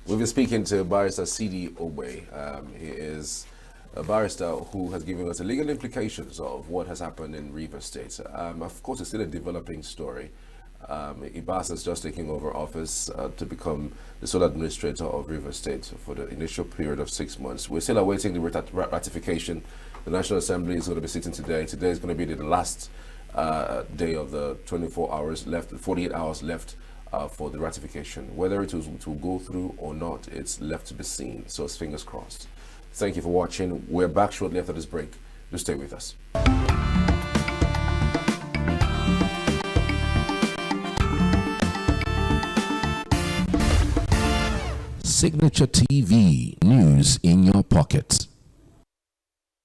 We've been speaking to Barrister C.D. Ogbe. He is a barrister who has given us the legal implications of what has happened in Rivers State. Of course, it's still a developing story. Ibas is just taking over office to become the sole administrator of Rivers State for the initial period of 6 months. We're still awaiting the ratification. The National Assembly is going to be sitting today. Today is going to be the last day of the 24 hours left, 48 hours left for the ratification. Whether it will go through or not, it's left to be seen. So it's fingers crossed. Thank you for watching. We're back shortly after this break. Do stay with us. Signature TV, news in your pocket.